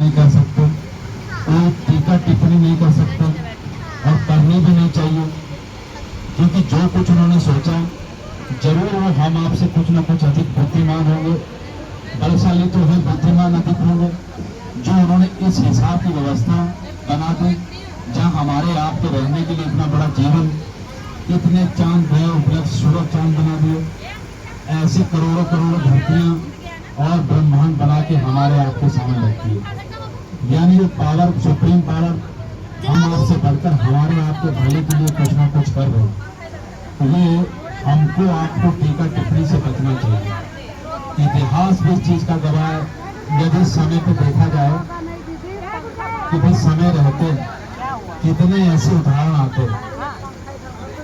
नहीं कर सकते, कोई टीका टिप्पणी नहीं कर सकते और करनी भी नहीं चाहिए, क्योंकि जो कुछ उन्होंने सोचा जरूर वो हम आपसे कुछ न कुछ अधिक बुद्धिमान होंगे, बलशाली तो है, बुद्धिमान अधिक होंगे, जो उन्होंने इस हिसाब की व्यवस्था बना दी जहां हमारे आपके रहने के लिए इतना बड़ा जीवन, इतने चांद गए उपलब्ध सूरज चांद बना दिए, ऐसी करोड़ों करोड़ों धरतियां और ब्रह्मांड बना के हमारे आपके सामने रखी है। यानी ये पावर, सुप्रीम पावर हम आपसे बढ़कर हमारे आपके भले के लिए कुछ ना कुछ कर रहे हैं। तो ये हमको आपको टीका टिप्पणी से बचना चाहिए। इतिहास भी इस चीज का गवाह है। यदि समय पे देखा जाए कि भाई समय रहते कितने ऐसे उदाहरण आते,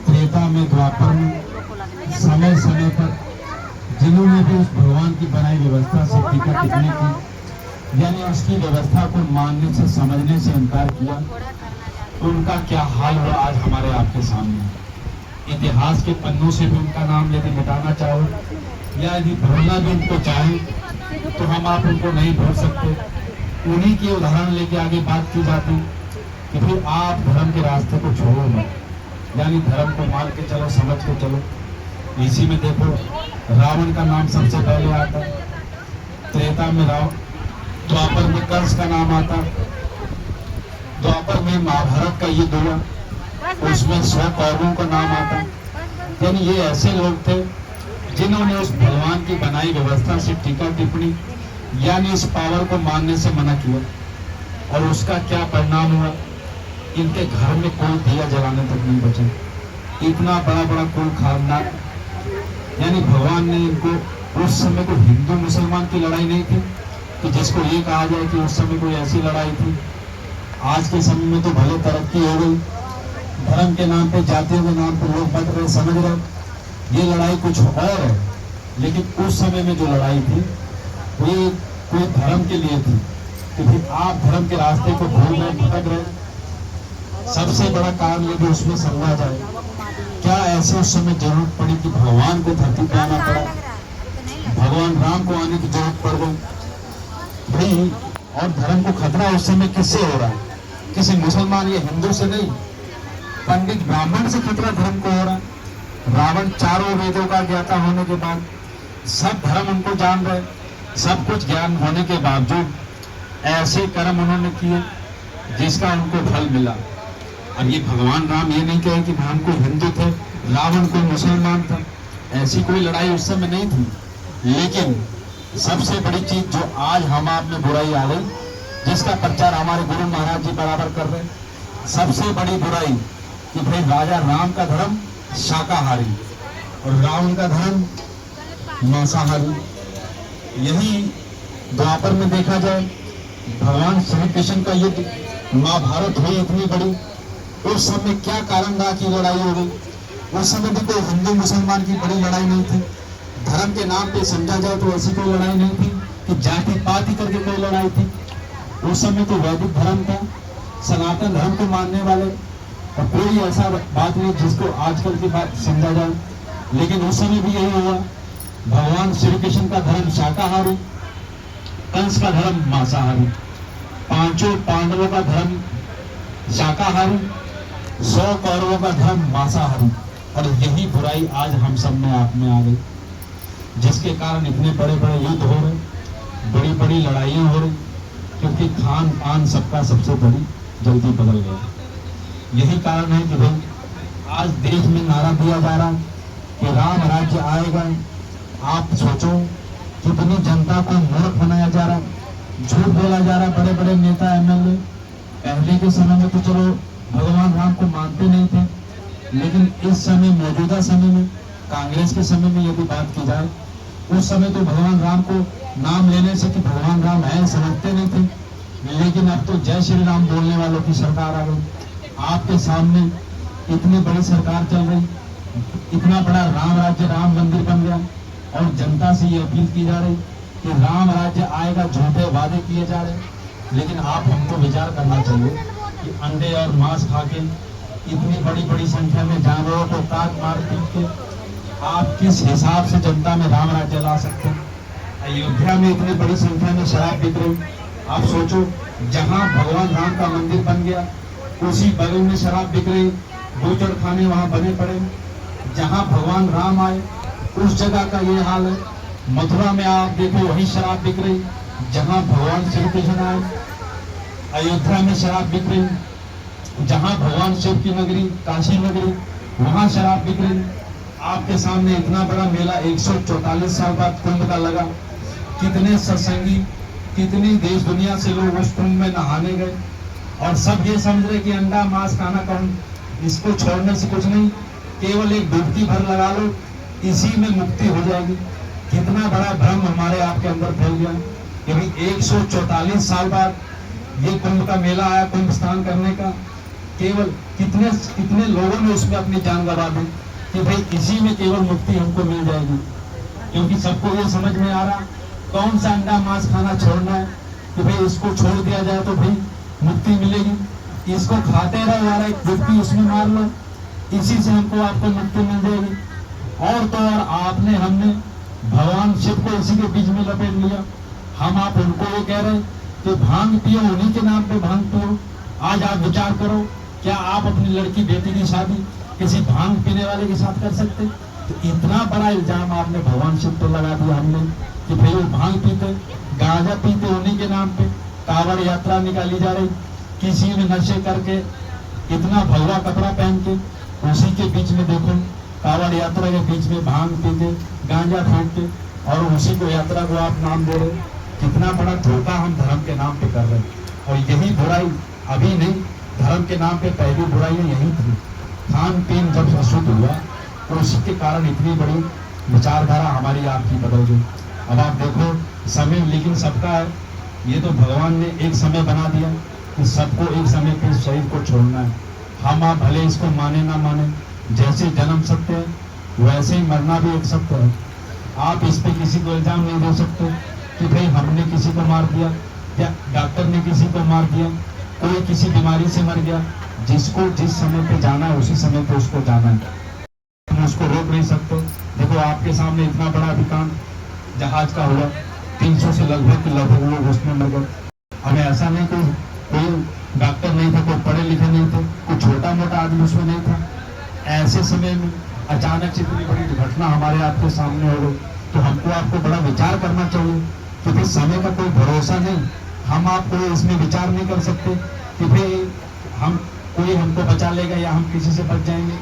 त्रेता में, द्वापर में, समय समय पर जिन्होंने भी उस भगवान की बनाई व्यवस्था से टीका टिप्पणी की, यानी उसकी व्यवस्था को मानने से, समझने से इनकार किया, तो उनका क्या हाल हुआ आज हमारे आपके सामने। इतिहास के पन्नों से भी उनका नाम यदि मिटाना चाहो या यदि भूलना भी उनको चाहे तो हम आप उनको नहीं भूल सकते। उन्हीं के उदाहरण लेके आगे बात की जाती कि फिर आप धर्म के रास्ते को छोड़ो मत, यानी धर्म को मान के चलो, समझ के चलो। इसी में देखो रावण का नाम सबसे पहले आता, त्रेता में रावण, द्वापर में कंस का नाम आता, द्वापर में महाभारत का युद्ध हुआ, उसमें 100 कौरवों का नाम आता। यानी ये ऐसे लोग थे जिन्होंने उस भगवान की बनाई व्यवस्था से टीका टिप्पणी यानी इस पावर को मानने से मना किया, और उसका क्या परिणाम हुआ, इनके घर में कोई दिया जलाने तक नहीं बचा। इतना बड़ा बड़ा कुल खानदान, यानी भगवान ने इनको, उस समय कोई हिंदू मुसलमान की लड़ाई नहीं थी कि जिसको ये कहा जाए कि उस समय कोई ऐसी लड़ाई थी। आज के समय में तो भले तरक्की हो गई, धर्म के नाम पे, जातियों के नाम पे लोग बट रहे, समझ रहे, ये लड़ाई कुछ और है। लेकिन उस समय में जो लड़ाई थी वो कोई धर्म के लिए थी कि भाई आप धर्म के रास्ते को भूल रहे, भटक रहे। सबसे बड़ा कारण यदि उसमें समझा जाए, क्या ऐसे उस समय जरूरत पड़ी कि भगवान को धरती पे आना पड़ा, भगवान राम को आने की जरूरत पड़ गई भाई। और धर्म को खतरा उस समय किससे हो रहा है? किसी मुसलमान या हिंदू से नहीं, पंडित ब्राह्मण से खतरा धर्म को हो रहा है। रावण चारों वेदों का ज्ञाता होने के बाद, सब धर्म उनको जान रहे, सब कुछ ज्ञान होने के बावजूद ऐसे कर्म उन्होंने किए जिसका उनको फल मिला। अब ये भगवान राम ये नहीं कहे कि हम कोई हिंदू थे, रावण कोई मुसलमान था, ऐसी कोई लड़ाई उस समय नहीं थी। लेकिन सबसे बड़ी चीज जो आज हम आप में बुराई आ गई, जिसका प्रचार हमारे गुरु महाराज जी बराबर कर रहे, सबसे बड़ी बुराई कि भाई राजा राम का धर्म शाकाहारी और रावण का धर्म मांसाहारी। यही द्वापर में देखा जाए, भगवान श्री कृष्ण का युद्ध, महाभारत हुई इतनी बड़ी, उस समय क्या कारण रहा कि लड़ाई हो गई? उस समय भी कोई हिंदू मुसलमान की बड़ी लड़ाई नहीं थी। धर्म के नाम पे समझा जाए तो ऐसी कोई लड़ाई नहीं थी कि जाति पाति करके कोई लड़ाई थी। उस समय तो वैदिक धर्म था, सनातन धर्म को मानने वाले, और कोई ऐसा बात नहीं जिसको आजकल की बात समझा जाए। लेकिन उस समय भी यही हुआ, भगवान श्री कृष्ण का धर्म शाकाहारी, कंस का धर्म मांसाहारी, पांचों पांडवों का धर्म शाकाहारी, 100 कौरवों का धर्म मांसाहारी। और यही बुराई आज हम सब में आप में आ गई, जिसके कारण इतने बड़े बड़े युद्ध हो रहे, बड़ी बड़ी लड़ाइयां हो रही, क्योंकि खान पान सबका सबसे बड़ी जल्दी बदल गया। यही कारण है कि भाई आज देश में नारा दिया जा रहा है कि राम राज्य आएगा। आप सोचो कितनी जनता को मूर्ख बनाया जा रहा है, झूठ बोला जा रहा है। बड़े बड़े नेता, एमएलए पहले के समय में तो चलो भगवान राम को मानते नहीं थे, लेकिन इस समय, मौजूदा समय में, कांग्रेस के समय में यदि बात की जाए, उस समय तो भगवान राम को नाम लेने से कि भगवान राम है समझते नहीं थे। लेकिन अब तो जय श्री राम बोलने वालों की सरकार आ गई। आपके सामने इतनी बड़ी सरकार चल रही, इतना बड़ा राम राज्य, राम मंदिर बन गया, और जनता से ये अपील की जा रही कि राम राज्य आएगा, झूठे वादे किए जा रहे। लेकिन आप हमको विचार करना चाहिए कि अंडे और मांस खा के इतनी बड़ी बड़ी संख्या में जानवरों को काट मार पीट के आप किस हिसाब से जनता में राम राज्य ला सकते हैं? अयोध्या में इतनी बड़ी संख्या में शराब बिक रही, आप सोचो, जहां भगवान राम का मंदिर बन गया उसी बगल में शराब बिक रही, बूचड़ खाने वहां बने पड़े। जहां भगवान राम आए उस जगह का ये हाल है। मथुरा में आप देखो वही शराब बिक रही। जहां भगवान श्री कृष्ण आए अयोध्या में शराब बिक रही। जहां भगवान शिव की नगरी काशी नगरी वहां शराब बिक रही। आपके सामने इतना बड़ा मेला 144 साल बाद कुंभ का लगा। कितने सत्संगी, कितनी देश दुनिया से लोग उस कुंभ में नहाने गए और सब ये समझ रहे कि अंडा मांस खाना कौन, इसको छोड़ने से कुछ नहीं, केवल एक डुबकी भर लगा लो, इसी में मुक्ति हो जाएगी। कितना बड़ा भ्रम हमारे आपके अंदर फैल गया। क्योंकि 144 साल बाद ये कुंभ का मेला आया, कुंभ स्नान करने का। केवल कितने कितने लोगों ने उसमें अपनी जान गवा दी कि भाई इसी में केवल मुक्ति हमको मिल जाएगी। क्योंकि सबको ये समझ में आ रहा कौन सा अंडा मांस खाना छोड़ना है कि भाई इसको छोड़ दिया जाए तो भाई मुक्ति मिलेगी। इसको खाते रहो और एक डुबकी उसमें मार लो, इसी से हमको आपको मुक्ति मिल जाएगी। और तो और आपने हमने भगवान शिव को इसी के बीच में लपेट लिया। हम आप उनको ये कह रहे कि भांग पियो, उन्हीं के नाम पे भांग पियो। आज आप विचार करो, क्या आप अपनी लड़की बेटी की शादी किसी भांग पीने वाले के साथ कर सकते? तो इतना बड़ा इल्जाम आपने भगवान शिव पर लगा दिया हमने कि भाई वो भांग पीते, गांजा पीते, उन्हीं के नाम पे कांवड़ यात्रा निकाली जा रही, किसी में नशे करके, इतना भगवा कपड़ा पहन के, उसी के बीच में देखो कांवड़ यात्रा के बीच में भांग पीते, गांजा फूकते और उसी को यात्रा को आप नाम दे रहे। कितना बड़ा धोखा हम धर्म के नाम पे कर रहे हैं। और यही बुराई अभी नहीं, धर्म के नाम पे पहली बुराइयां यही थी। खान पीन जब अशुद्ध हुआ तो उसी के कारण इतनी बड़ी विचारधारा हमारी आपकी बदल गई। अब आप देखो समय लेकिन सबका है, ये तो भगवान ने एक समय बना दिया कि सबको एक समय पे शरीर को छोड़ना है। हम आप भले इसको माने ना माने, जैसे जन्म सत्य है वैसे ही मरना भी एक सत्य है। आप इस पे किसी को इल्जाम नहीं दे सकते कि भाई हमने किसी को मार दिया या डॉक्टर ने किसी को मार दिया, कोई किसी बीमारी से मर गया। जिसको जिस समय पे जाना है उसी समय पे उसको जाना है, हम उसको रोक नहीं सकते। देखो आपके सामने इतना बड़ा विकांड जहाज का हुआ, 300 से लगभग लोग उसमें मर गए। हमें ऐसा नहीं कोई डॉक्टर नहीं था, कोई पढ़े लिखे नहीं थे, कोई छोटा मोटा आदमी उसमें नहीं था। ऐसे समय में अचानक से इतनी बड़ी दुर्घटना हमारे आपके सामने हो गई, तो हमको आपको बड़ा विचार करना चाहिए कि भाई समय का कोई भरोसा नहीं। हम आपको इसमें विचार नहीं कर सकते कि भाई हम कोई हमको बचा लेगा या हम किसी से बच जाएंगे।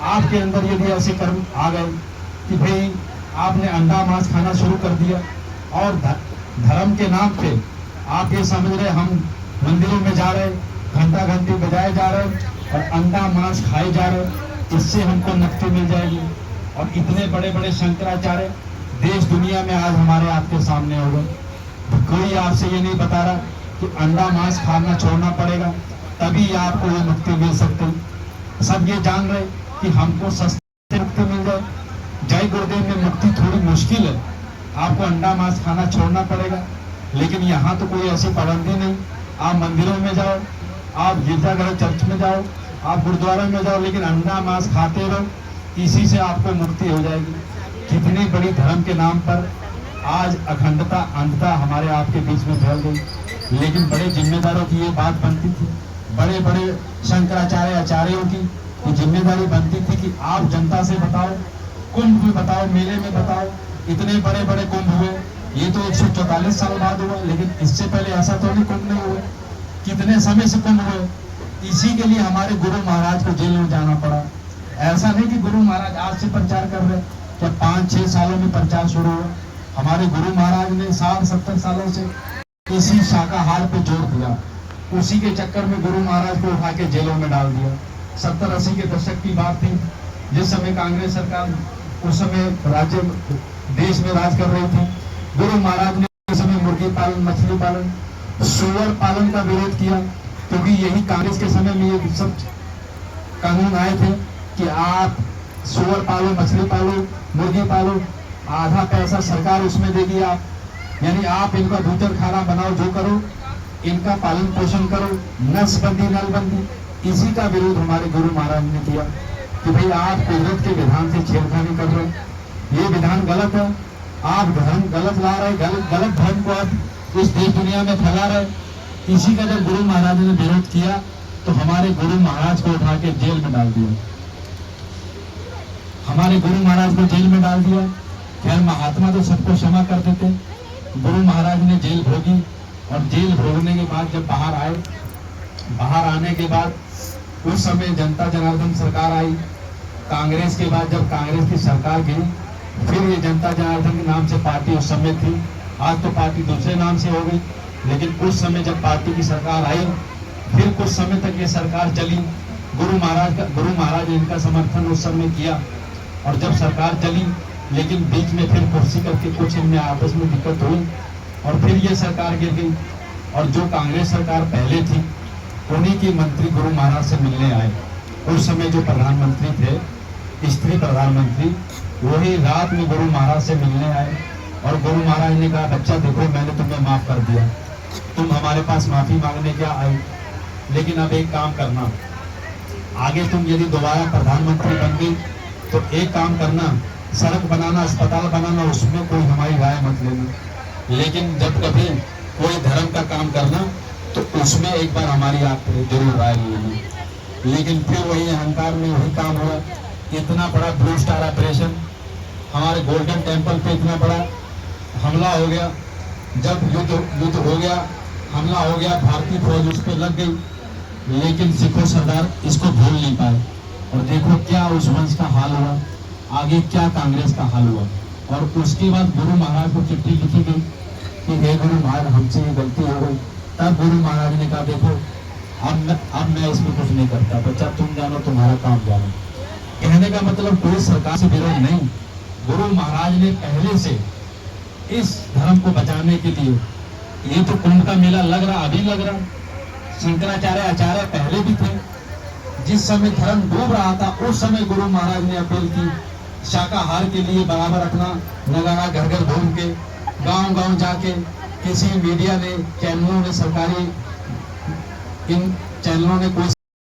आपके अंदर यदि ऐसे कर्म आ गए कि भाई आपने अंडा मांस खाना शुरू कर दिया और धर्म के नाम पे आप ये समझ रहे हम मंदिरों में जा रहे, घंटा घंटी बजाए जा रहे और अंडा मांस खाए जा रहे, इससे हमको मुक्ति मिल जाएगी। और इतने बड़े बड़े शंकराचार्य देश दुनिया में आज हमारे आपके सामने हो गए। कोई आपसे ये नहीं बता रहा कि अंडा मांस खाना छोड़ना पड़ेगा तभी आपको ये मुक्ति मिल सकती। सब ये जान रहे कि हमको सस्ते मुक्ति मिल जाए। जय गुरुदेव में मुक्ति थोड़ी मुश्किल है, आपको अंडा मांस खाना छोड़ना पड़ेगा। लेकिन यहाँ तो कोई ऐसी पाबंदी नहीं। आप मंदिरों में जाओ, आप गिरजाघर चर्च में जाओ, आप गुरुद्वारा में जाओ, लेकिन अंडा मांस खाते रहो, इसी से आपको मुक्ति हो जाएगी। कितनी बड़ी धर्म के नाम पर आज अखंडता अंधता हमारे आपके बीच में फैल गई। लेकिन बड़े जिम्मेदारों की ये बात बनती थी, बड़े बड़े शंकराचार्य आचार्यों की ये जिम्मेदारी बनती थी कि आप जनता से बताओ, कुंभ में बताओ, मेले में बताओ। इतने बड़े बड़े कुंभ हुए, ये तो 144 साल बाद हुआ, लेकिन इससे पहले ऐसा तो नहीं कुंभ नहीं हुए। कितने समय से कुंभ हुए, इसी के लिए हमारे गुरु महाराज को जेल में जाना पड़ा। ऐसा नहीं कि गुरु महाराज आज से प्रचार कर रहे, क्या 5-6 सालों में प्रचार शुरू हुआ। हमारे गुरु महाराज ने 60-70 सालों से इसी शाकाहार पे जोर दिया, उसी के चक्कर में गुरु महाराज को उठा के जेलों में डाल दिया। 70-80 के दशक की बात थी, जिस समय कांग्रेस सरकार उस समय राज्य देश में राज कर रही थी। गुरु महाराज ने उस समय मुर्गी पालन, मछली पालन, सुअर पालन का विरोध किया, क्योंकि यही कांग्रेस के समय में ये सब कानून आए थे कि आप सुअर पालो, मछली पालो, मुर्गी पालो, आधा पैसा सरकार उसमें देगी आप, यानी आप इनका बूचर खाना बनाओ, जो करो, इनका पालन पोषण करो, नसबंदी नलबंदी। इसी का विरोध हमारे गुरु महाराज ने किया कि भाई आप कुदरत के विधान से छेड़खानी कर रहे, ये विधान गलत है, आप धर्म गलत ला रहे, गलत धर्म को आप इस देश दुनिया में फैला रहे। इसी का जब गुरु महाराज ने विरोध किया तो हमारे गुरु महाराज को उठा के जेल में डाल दिया, हमारे गुरु महाराज को जेल में डाल दिया। खैर महात्मा तो सबको क्षमा कर देते, गुरु महाराज ने जेल भोगी और जेल भोगने के बाद जब बाहर आए, बाहर आने के बाद उस समय जनता जनार्दन सरकार आई। कांग्रेस के बाद जब कांग्रेस की सरकार गिरी, फिर ये जनता जनार्दन के नाम से पार्टी उस समय थी, आज तो पार्टी दूसरे नाम से हो गई। लेकिन उस समय जब पार्टी की सरकार आई, फिर कुछ समय तक ये सरकार चली। गुरु महाराज ने इनका समर्थन उस समय किया और जब सरकार चली, लेकिन बीच में फिर कुर्सी करके कुछ इनमें आपस में दिक्कत हुई और फिर ये सरकार गिर गई। और जो कांग्रेस सरकार पहले थी, उन्हीं की मंत्री गुरु महाराज से मिलने आए। उस समय जो प्रधानमंत्री थे, स्त्री प्रधानमंत्री, वही रात में गुरु महाराज से मिलने आए और गुरु महाराज ने कहा, बच्चा देखो मैंने तुम्हें माफ कर दिया, तुम हमारे पास माफी मांगने क्या आए, लेकिन अब एक काम करना, आगे तुम यदि दोबारा प्रधानमंत्री बन गई तो एक काम करना, सड़क बनाना, अस्पताल बनाना, उसमें कोई हमारी राय मत लेना, लेकिन जब कभी कोई धर्म का काम करना तो उसमें एक बार हमारी आप जरूर राय लेना। लेकिन फिर वही अहंकार में वही काम हुआ। इतना बड़ा ब्लू स्टार ऑपरेशन, हमारे गोल्डन टेम्पल पे इतना बड़ा हमला हो गया। जब युद्ध हो गया, हमला हो गया, भारतीय फौज उस पर लग गई, लेकिन सिखों सरदार इसको भूल नहीं पाए। और देखो क्या उस वंश का हाल हुआ, आगे क्या कांग्रेस का हाल हुआ। और उसके बाद गुरु महाराज को चिट्ठी लिखी गई कि हे गुरु महाराज, हमसे ये गलती हो गई। तब गुरु महाराज ने कहा, देखो अब मैं इसमें कुछ नहीं करता, बच्चा तुम जानो, तुम्हारा काम जानो। कहने का मतलब कोई सरकार से विरोध नहीं, गुरु महाराज ने पहले से इस धर्म को बचाने के लिए, ये तो कुंभ का मेला लग रहा, अभी लग रहा, शंकराचार्य आचार्य पहले भी थे। जिस समय धर्म डूब रहा था, उस समय गुरु महाराज ने अपील की शाकाहार के लिए बराबर अपना नगाड़ा घर घर घूम के, गांव गांव जाके, किसी मीडिया ने, चैनलों ने, सरकारी इन चैनलों ने कोई